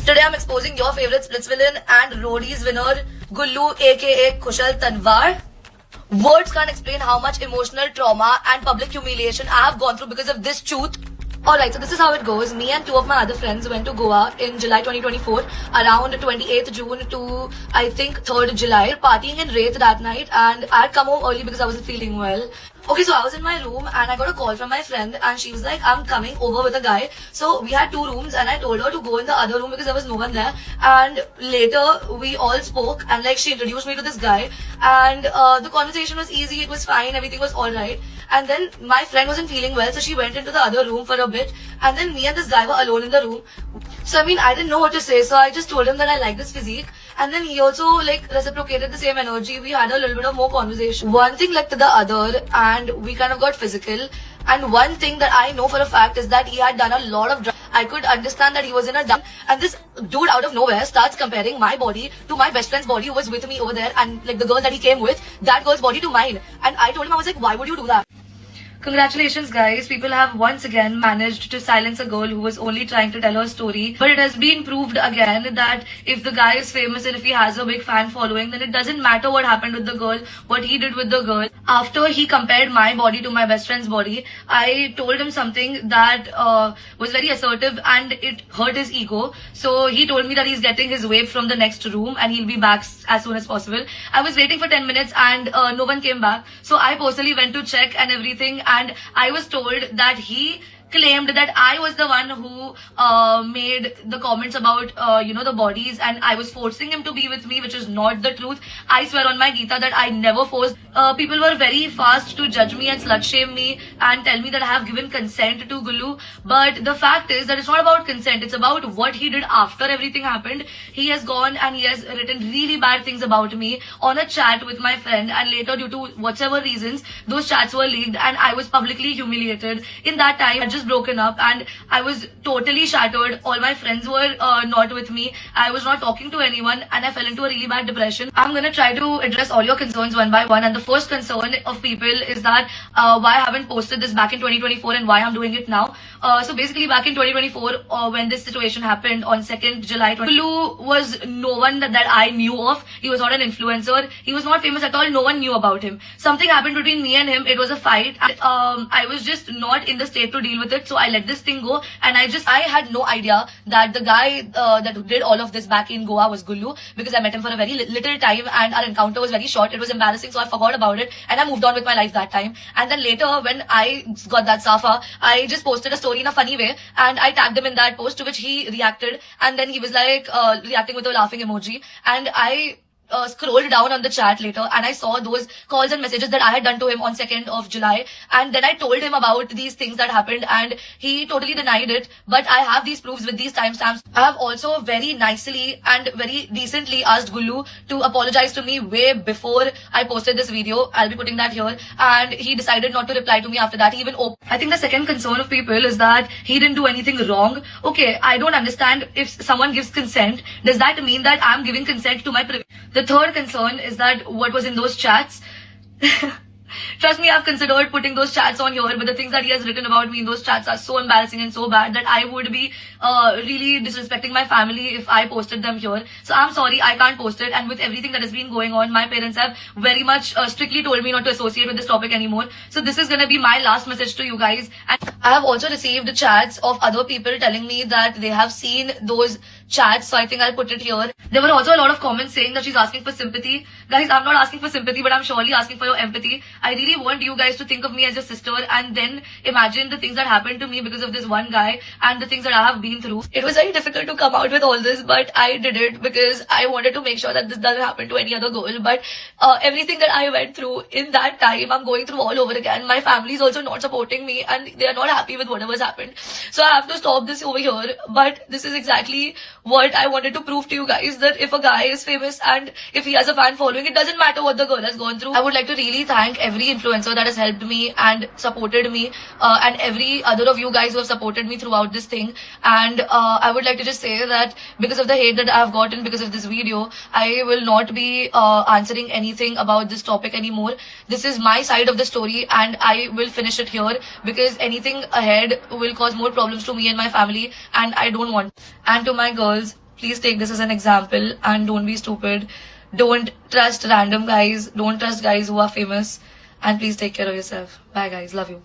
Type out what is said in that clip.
Today I'm exposing your favorite Splits villain and Roadies winner, Gullu aka Kushal Tanwar. Words can't explain how much emotional trauma and public humiliation I have gone through because of this truth. Alright, so this is how it goes. Me and two of my other friends went to Goa in July 2024, around 28th June to I think 3rd July, partying in Wraith that night, and I had come home early because I wasn't feeling well. Okay, so I was in my room and I got a call from my friend and she was like, I'm coming over with a guy. So we had two rooms and I told her to go in the other room because there was no one there. And later we all spoke and like she introduced me to this guy and the conversation was easy, it was fine, everything was alright. And then my friend wasn't feeling well, so she went into the other room for a bit and then me and this guy were alone in the room. So I mean, I didn't know what to say, so I just told him that I like this physique, and then he also like reciprocated the same energy. We had a little bit of more conversation. One thing led to the other and we kind of got physical. And one thing that I know for a fact is that he had done a lot of drugs. I could understand that he was in a dump, and this dude out of nowhere starts comparing my body to my best friend's body who was with me over there, and like the girl that he came with, that girl's body to mine. And I told him, I was like, why would you do that? Congratulations guys, people have once again managed to silence a girl who was only trying to tell her story. But it has been proved again that if the guy is famous and if he has a big fan following, then it doesn't matter what happened with the girl, what he did with the girl. After he compared my body to my best friend's body, I told him something that was very assertive and it hurt his ego. So he told me that he's getting his vape from the next room and he'll be back as soon as possible. I was waiting for 10 minutes and no one came back. So I personally went to check and everything, and I was told that he claimed that I was the one who made the comments about the bodies, and I was forcing him to be with me, which is not the truth. I swear on my Gita that I never forced. People were very fast to judge me and slut shame me and tell me that I have given consent to Gullu, but the fact is that it's not about consent, it's about what he did after everything happened. He has gone and he has written really bad things about me on a chat with my friend, and later due to whatever reasons those chats were leaked and I was publicly humiliated. In that time I just broken up and I was totally shattered. All my friends were not with me. I was not talking to anyone and I fell into a really bad depression. I'm gonna try to address all your concerns one by one, and the first concern of people is that why I haven't posted this back in 2024 and why I'm doing it now. So basically back in 2024 when this situation happened on 2nd July, Gullu was no one that I knew of. He was not an influencer. He was not famous at all. No one knew about him. Something happened between me and him. It was a fight and I was just not in the state to deal with it. So I let this thing go, and I had no idea that the guy that did all of this back in Goa was Gullu, because I met him for a very little time and our encounter was very short. It was embarrassing, so I forgot about it and I moved on with my life that time. And then later when I got that Safa, I just posted a story in a funny way and I tagged him in that post, to which he reacted, and then he was like reacting with a laughing emoji, and I scrolled down on the chat later and I saw those calls and messages that I had done to him on 2nd of July, and then I told him about these things that happened and he totally denied it, but I have these proofs with these timestamps. I have also very nicely and very decently asked Gullu to apologize to me way before I posted this video. I'll be putting that here, and he decided not to reply to me after that. He even I think the second concern of people is that he didn't do anything wrong. Okay, I don't understand, if someone gives consent, does that mean that I'm giving consent to my privacy? The third concern is that what was in those chats. Trust me, I've considered putting those chats on here, but the things that he has written about me in those chats are so embarrassing and so bad that I would be really disrespecting my family if I posted them here. So I'm sorry, I can't post it. And with everything that has been going on, my parents have very much strictly told me not to associate with this topic anymore. So this is gonna be my last message to you guys. And I have also received chats of other people telling me that they have seen those chats, so I think I'll put it here. There were also a lot of comments saying that she's asking for sympathy. Guys, I'm not asking for sympathy, but I'm surely asking for your empathy. I really want you guys to think of me as your sister and then imagine the things that happened to me because of this one guy and the things that I have been through. It was very difficult to come out with all this, but I did it because I wanted to make sure that this doesn't happen to any other girl. But everything that I went through in that time, I'm going through all over again. My family is also not supporting me and they are not happy with whatever's happened. So I have to stop this over here. But this is exactly what I wanted to prove to you guys, that if a guy is famous and if he has a fan following, it doesn't matter what the girl has gone through. I would like to really thank every influencer that has helped me and supported me, and every other of you guys who have supported me throughout this thing. And I would like to just say that because of the hate that I have gotten because of this video, I will not be answering anything about this topic anymore. This is my side of the story and I will finish it here, because anything ahead will cause more problems to me and my family and I don't want. And to my girls, Please take this as an example and don't be stupid. Don't trust random guys. Don't trust guys who are famous. And please take care of yourself. Bye guys. Love you.